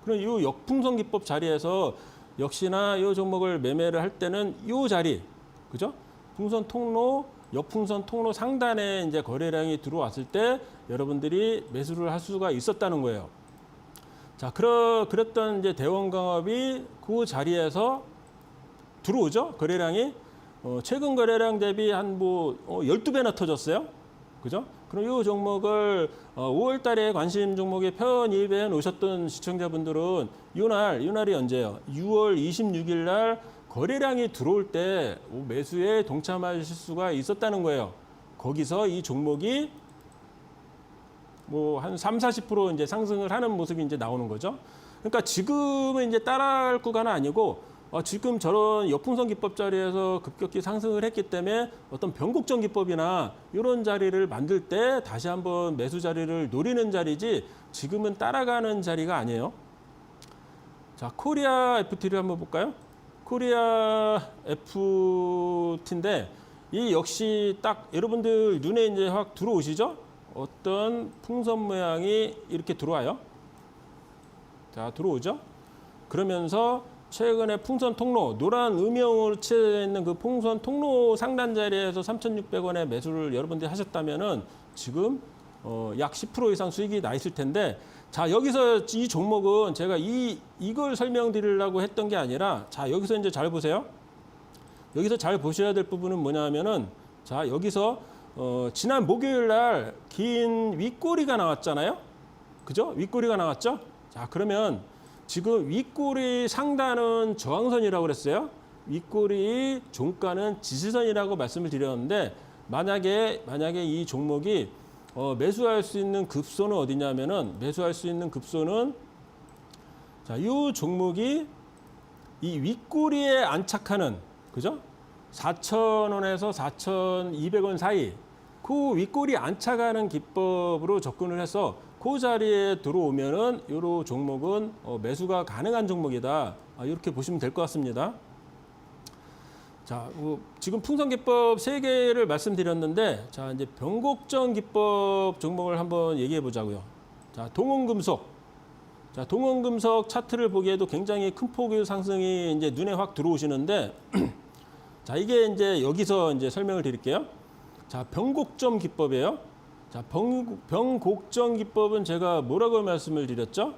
그럼 이 역풍선기법 자리에서 역시나 이 종목을 매매를 할 때는 이 자리, 그죠? 풍선 통로 역풍선 통로 상단에 이제 거래량이 들어왔을 때 여러분들이 매수를 할 수가 있었다는 거예요. 자, 그랬던 이제 대원강업이 그 자리에서 들어오죠. 거래량이 최근 거래량 대비 한 12배나 터졌어요. 그죠? 그럼 이 종목을 5월 달에 관심 종목에 편입해 놓으셨던 시청자분들은 이 날이 언제예요? 6월 26일 날 거래량이 들어올 때 매수에 동참하실 수가 있었다는 거예요. 거기서 이 종목이 한 30~40% 이제 상승을 하는 모습이 이제 나오는 거죠. 그러니까 지금은 이제 따라할 구간은 아니고 지금 저런 역풍선 기법 자리에서 급격히 상승을 했기 때문에 어떤 변곡점 기법이나 이런 자리를 만들 때 다시 한번 매수 자리를 노리는 자리지 지금은 따라가는 자리가 아니에요. 자, 코리아 FT를 한번 볼까요? 코리아 FT인데 이 역시 딱 여러분들 눈에 이제 확 들어오시죠? 어떤 풍선 모양이 이렇게 들어와요. 자, 들어오죠? 그러면서 최근에 풍선 통로, 노란 음영으로 칠해져 있는 그 풍선 통로 상단 자리에서 3,600원에 매수를 여러분들이 하셨다면은 지금 약 10% 이상 수익이 나 있을 텐데, 자, 여기서 이 종목은 제가 이걸 설명드리려고 했던 게 아니라, 자, 여기서 이제 잘 보세요. 여기서 잘 보셔야 될 부분은 뭐냐면은, 자, 여기서 지난 목요일 날 긴 윗꼬리가 나왔잖아요. 그죠? 윗꼬리가 나왔죠? 자, 그러면 지금 윗꼬리 상단은 저항선이라고 그랬어요. 윗꼬리 종가는 지지선이라고 말씀을 드렸는데, 만약에 이 종목이 매수할 수 있는 급소는 어디냐면은, 매수할 수 있는 급소는, 자, 이 종목이 이 윗꼬리에 안착하는, 그죠? 4,000원에서 4,200원 사이, 그 윗꼬리 안착하는 기법으로 접근을 해서 그 자리에 들어오면은 이 종목은 매수가 가능한 종목이다. 이렇게 보시면 될 것 같습니다. 자, 지금 풍선 기법 3개를 말씀드렸는데, 자, 이제 변곡점 기법 종목을 한번 얘기해 보자고요. 자, 동원금속. 자, 동원금속 차트를 보기에도 굉장히 큰 폭의 상승이 이제 눈에 확 들어오시는데, 자, 이게 이제 여기서 이제 설명을 드릴게요. 자, 변곡점 기법이에요. 자, 변곡점 기법은 제가 뭐라고 말씀을 드렸죠?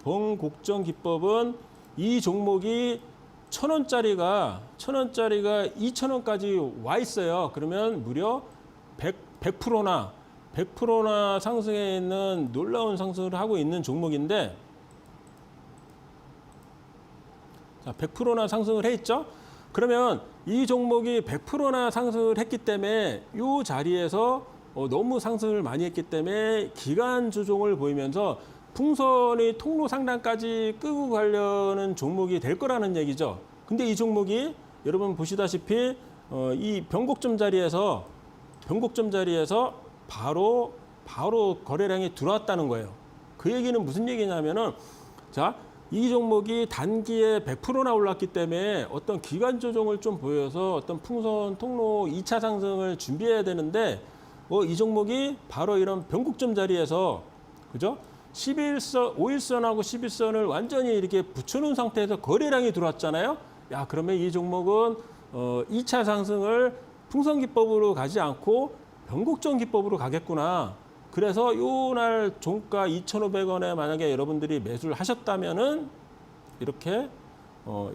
변곡점 기법은 이 종목이 1,000원짜리가 2,000원까지 와 있어요. 그러면 무려 100%나 상승해 있는 놀라운 상승을 하고 있는 종목인데, 자, 100%나 상승을 해 있죠? 그러면 이 종목이 100%나 상승을 했기 때문에 이 자리에서 너무 상승을 많이 했기 때문에 기간 조정을 보이면서 풍선의 통로 상단까지 끌고 가려는 종목이 될 거라는 얘기죠. 근데 이 종목이 여러분 보시다시피 이 변곡점 자리에서 바로 거래량이 들어왔다는 거예요. 그 얘기는 무슨 얘기냐면은, 자, 이 종목이 단기에 100%나 올랐기 때문에 어떤 기간 조정을 좀 보여서 어떤 풍선 통로 2차 상승을 준비해야 되는데 이 종목이 바로 이런 변곡점 자리에서 그죠? 11선, 5일선하고 11선을 완전히 이렇게 붙여놓은 상태에서 거래량이 들어왔잖아요. 야, 그러면 이 종목은 2차 상승을 풍선 기법으로 가지 않고 변곡점 기법으로 가겠구나. 그래서 요날 종가 2,500원에 만약에 여러분들이 매수를 하셨다면은 이렇게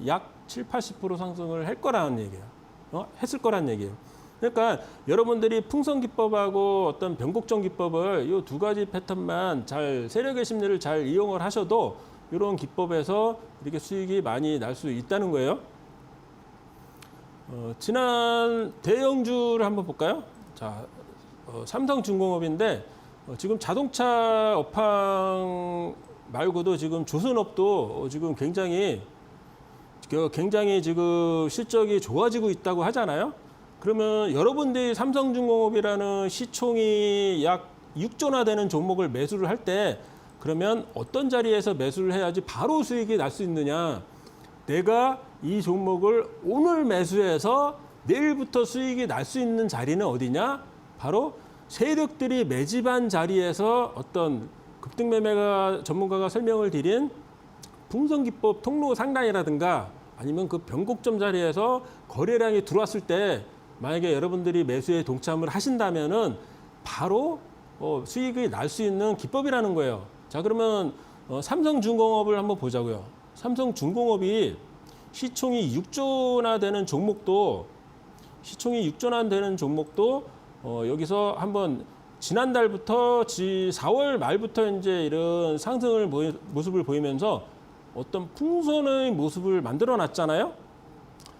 약 7, 80% 상승을 할 거라는 얘기예요. 했을 거라는 얘기예요. 그러니까 여러분들이 풍선 기법하고 어떤 변곡점 기법을 이 두 가지 패턴만 잘 세력의 심리를 잘 이용을 하셔도 이런 기법에서 이렇게 수익이 많이 날 수 있다는 거예요. 지난 대형주를 한번 볼까요? 자, 삼성중공업인데 지금 자동차 업황 말고도 지금 조선업도 지금 굉장히 지금 실적이 좋아지고 있다고 하잖아요. 그러면 여러분들이 삼성중공업이라는 시총이 약 6조나 되는 종목을 매수를 할 때 그러면 어떤 자리에서 매수를 해야지 바로 수익이 날 수 있느냐. 내가 이 종목을 오늘 매수해서 내일부터 수익이 날 수 있는 자리는 어디냐? 바로 세력들이 매집한 자리에서 어떤 급등매매가 전문가가 설명을 드린 풍선기법 통로 상단이라든가 아니면 그 변곡점 자리에서 거래량이 들어왔을 때 만약에 여러분들이 매수에 동참을 하신다면은 바로 수익이 날 수 있는 기법이라는 거예요. 자, 그러면 삼성중공업을 한번 보자고요. 삼성중공업이 시총이 6조나 되는 종목도 여기서 한번 지난달부터 4월 말부터 이제 이런 상승을 모습을 보이면서 어떤 풍선의 모습을 만들어 놨잖아요.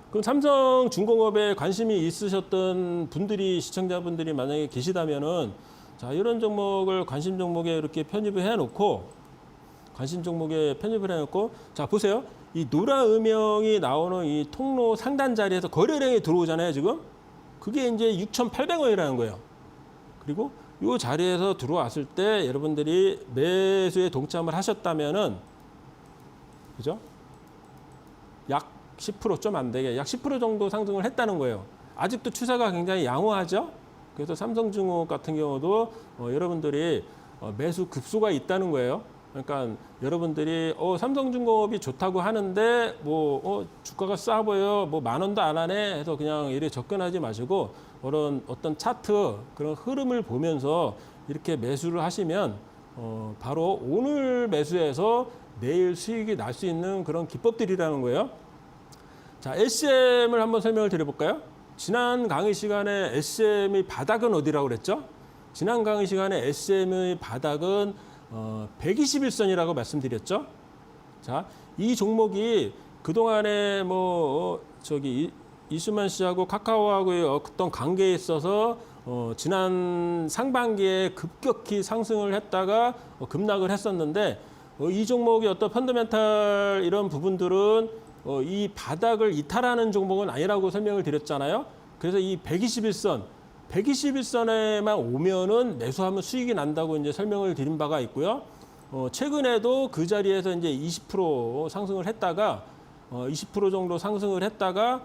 그럼 삼성중공업에 관심이 있으셨던 분들이 시청자분들이 만약에 계시다면은 자, 이런 종목을 관심 종목에 이렇게 편입을 해놓고 자, 보세요. 이 노란 음영이 나오는 이 통로 상단 자리에서 거래량이 들어오잖아요, 지금. 그게 이제 6,800원이라는 거예요. 그리고 이 자리에서 들어왔을 때 여러분들이 매수에 동참을 하셨다면은 그죠? 약 10% 좀 안 되게 약 10% 정도 상승을 했다는 거예요. 아직도 추세가 굉장히 양호하죠? 그래서 삼성중공업 같은 경우도 여러분들이 매수 급소가 있다는 거예요. 그러니까 여러분들이 삼성중공업이 좋다고 하는데 주가가 싸 보여 뭐 10,000원도 안 하네 해서 그냥 이렇게 접근하지 마시고 그런 어떤 차트 그런 흐름을 보면서 이렇게 매수를 하시면 바로 오늘 매수해서 내일 수익이 날 수 있는 그런 기법들이라는 거예요. 자, SM을 한번 설명을 드려볼까요? 지난 강의 시간에 SM의 바닥은 어디라고 그랬죠? 지난 강의 시간에 SM의 바닥은 121선이라고 말씀드렸죠. 자, 이 종목이 그동안에 이수만 씨하고 카카오하고의 어떤 관계에 있어서 지난 상반기에 급격히 상승을 했다가 급락을 했었는데 이 종목의 어떤 펀더멘탈 이런 부분들은 이 바닥을 이탈하는 종목은 아니라고 설명을 드렸잖아요. 그래서 이 121선에만 오면은 매수하면 수익이 난다고 이제 설명을 드린 바가 있고요. 최근에도 그 자리에서 이제 20% 상승을 했다가 20% 정도 상승을 했다가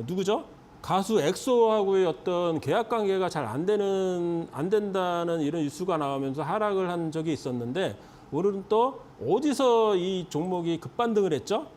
누구죠? 가수 엑소하고의 어떤 계약 관계가 잘 안 된다는 이런 뉴스가 나오면서 하락을 한 적이 있었는데 오늘은 또 어디서 이 종목이 급반등을 했죠?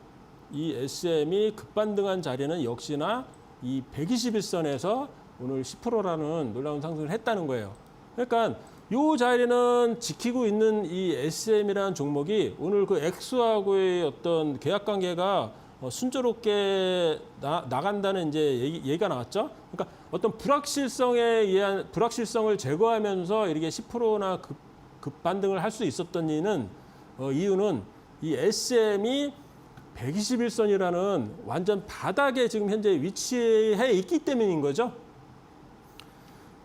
이 SM이 급반등한 자리는 역시나 이 121선에서 오늘 10%라는 놀라운 상승을 했다는 거예요. 그러니까 이 자리는 지키고 있는 이 SM이라는 종목이 오늘 그 엑소하고의 어떤 계약 관계가 순조롭게 나간다는 이제 얘기가 나왔죠. 그러니까 어떤 불확실성에 의한 불확실성을 제거하면서 이렇게 10%나 급반등을 할 수 있었던 이유는 이 SM이 121선이라는 완전 바닥에 지금 현재 위치해 있기 때문인 거죠.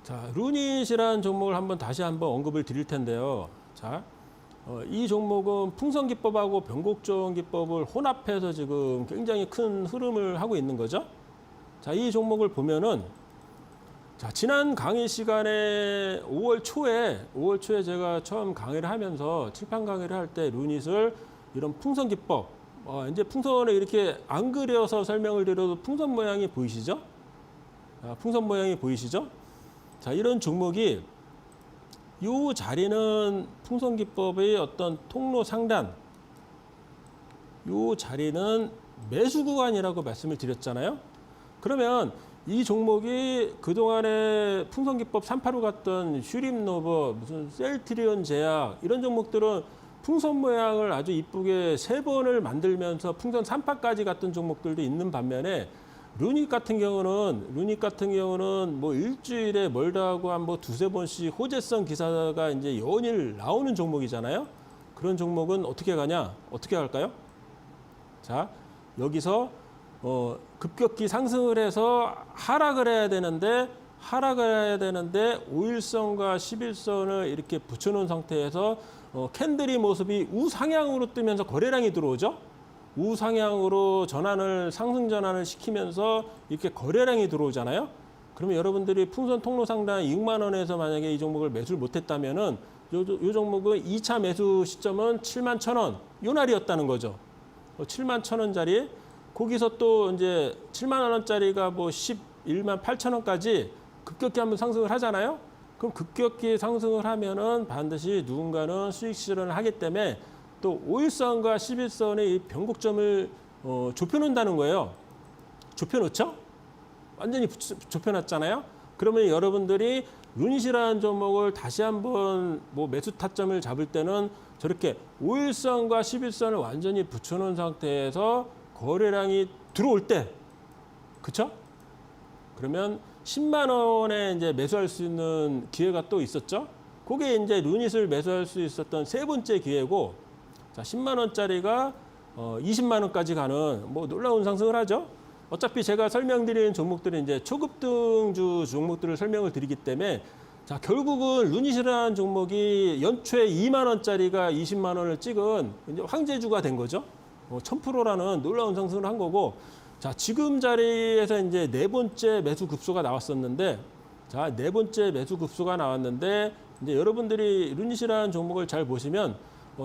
자, 루닛이라는 종목을 다시 한번 언급을 드릴 텐데요. 자, 이 종목은 풍선 기법하고 변곡점 기법을 혼합해서 지금 굉장히 큰 흐름을 하고 있는 거죠. 자, 이 종목을 보면은 자, 지난 강의 시간에 5월 초에 제가 처음 강의를 하면서 칠판 강의를 할 때 루닛을 이런 풍선 기법. 이제 풍선을 이렇게 안 그려서 설명을 드려도 풍선 모양이 보이시죠? 풍선 모양이 보이시죠? 자, 이런 종목이 이 자리는 풍선 기법의 어떤 통로 상단, 이 자리는 매수 구간이라고 말씀을 드렸잖아요. 그러면 이 종목이 그동안에 풍선 기법 385 갔던 슈림노버, 무슨 셀트리온 제약 이런 종목들은 풍선 모양을 아주 이쁘게 3번을 만들면서 풍선 3파까지 갔던 종목들도 있는 반면에 루닛 같은 경우는 뭐 일주일에 멀다 하고 한 뭐 2-3번씩 호재성 기사가 이제 연일 나오는 종목이잖아요. 그런 종목은 어떻게 가냐? 어떻게 갈까요? 자, 여기서 급격히 상승을 해서 하락을 해야 되는데 5일선과 11선을 이렇게 붙여놓은 상태에서 캔들이 모습이 우상향으로 뜨면서 거래량이 들어오죠. 우상향으로 상승 전환을 시키면서 이렇게 거래량이 들어오잖아요. 그러면 여러분들이 풍선 통로 상단 6만 원에서 만약에 이 종목을 매수를 못했다면은 이 종목은 2차 매수 시점은 7만 1,000원 요 날이었다는 거죠. 7만 1,000원짜리 거기서 또 이제 7만 원짜리가 뭐 11만 8,000원까지 급격히 한번 상승을 하잖아요. 그럼 급격히 상승을 하면은 반드시 누군가는 수익 실현을 하기 때문에 또 5일선과 11선의 이 변곡점을 좁혀놓는다는 거예요. 좁혀놓죠? 완전히 좁혀놨잖아요. 그러면 여러분들이 루닛이라는 종목을 다시 한번 뭐 매수 타점을 잡을 때는 저렇게 5일선과 11선을 완전히 붙여놓은 상태에서 거래량이 들어올 때, 그쵸? 그러면 10만 원에 이제 매수할 수 있는 기회가 또 있었죠. 그게 이제 루닛을 매수할 수 있었던 세 번째 기회고, 자, 10만 원짜리가 20만 원까지 가는 뭐 놀라운 상승을 하죠. 어차피 제가 설명드리는 종목들은 이제 초급등주 종목들을 설명을 드리기 때문에 자, 결국은 루닛이라는 종목이 연초에 2만 원짜리가 20만 원을 찍은 이제 황제주가 된 거죠. 1000%라는 놀라운 상승을 한 거고, 자, 지금 자리에서 이제 네 번째 매수 급소가 나왔었는데, 자, 네 번째 매수 급소가 나왔는데, 이제 여러분들이 루닛이라는 종목을 잘 보시면,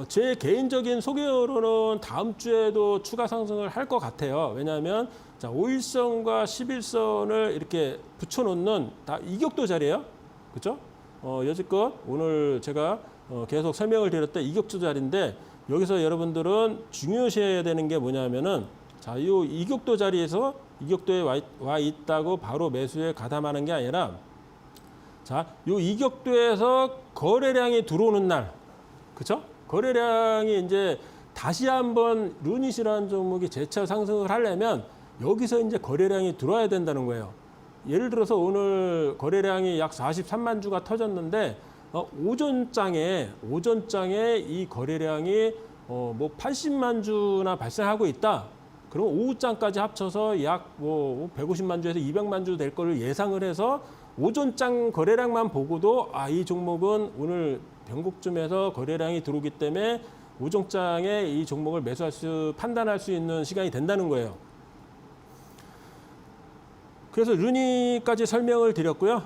제 개인적인 소개로는 다음 주에도 추가 상승을 할 것 같아요. 왜냐하면, 자, 5일선과 11선을 이렇게 붙여놓는 다 이격도 자리예요. 그렇죠? 여지껏 오늘 제가 계속 설명을 드렸던 이격도 자리인데, 여기서 여러분들은 중요시해야 되는 게 뭐냐면은, 자, 이 이격도 자리에서 이격도에 와 있다고 바로 매수에 가담하는 게 아니라, 자, 이 이격도에서 거래량이 들어오는 날, 그렇죠? 거래량이 이제 다시 한번 루닛이라는 종목이 재차 상승을 하려면 여기서 이제 거래량이 들어와야 된다는 거예요. 예를 들어서 오늘 거래량이 약 43만 주가 터졌는데 오전장에 이 거래량이 뭐 80만 주나 발생하고 있다. 그럼 오후장까지 합쳐서 약 뭐 150만 주에서 200만 주 될 거를 예상을 해서 오전장 거래량만 보고도 이 종목은 오늘 변곡점에서 거래량이 들어오기 때문에 오전장에 이 종목을 판단할 수 있는 시간이 된다는 거예요. 그래서 루닛까지 설명을 드렸고요.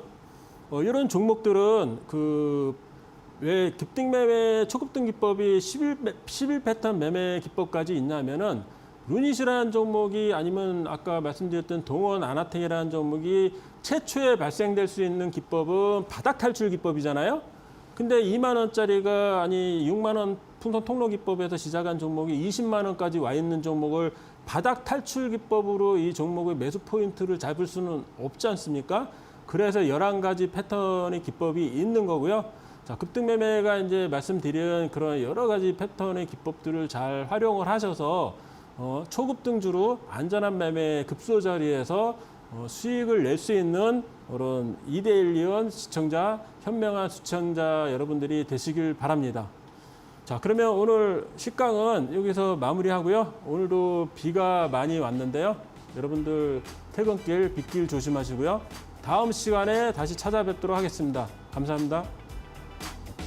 이런 종목들은 왜 급등 매매 초급등 기법이 11 패턴 매매 기법까지 있냐면은 루닛이라는 종목이 아니면 아까 말씀드렸던 동원 아나텍이라는 종목이 최초에 발생될 수 있는 기법은 바닥 탈출 기법이잖아요. 근데 2만 원짜리가 6만 원 풍선 통로 기법에서 시작한 종목이 20만 원까지 와 있는 종목을 바닥 탈출 기법으로 이 종목의 매수 포인트를 잡을 수는 없지 않습니까? 그래서 11가지 패턴의 기법이 있는 거고요. 자, 급등 매매가 이제 말씀드린 그런 여러 가지 패턴의 기법들을 잘 활용을 하셔서 초급등주로 안전한 매매 급소 자리에서 수익을 낼 수 있는 그런 2대1리언 현명한 시청자 여러분들이 되시길 바랍니다. 자, 그러면 오늘 식강은 여기서 마무리하고요. 오늘도 비가 많이 왔는데요. 여러분들 퇴근길, 빗길 조심하시고요. 다음 시간에 다시 찾아뵙도록 하겠습니다. 감사합니다.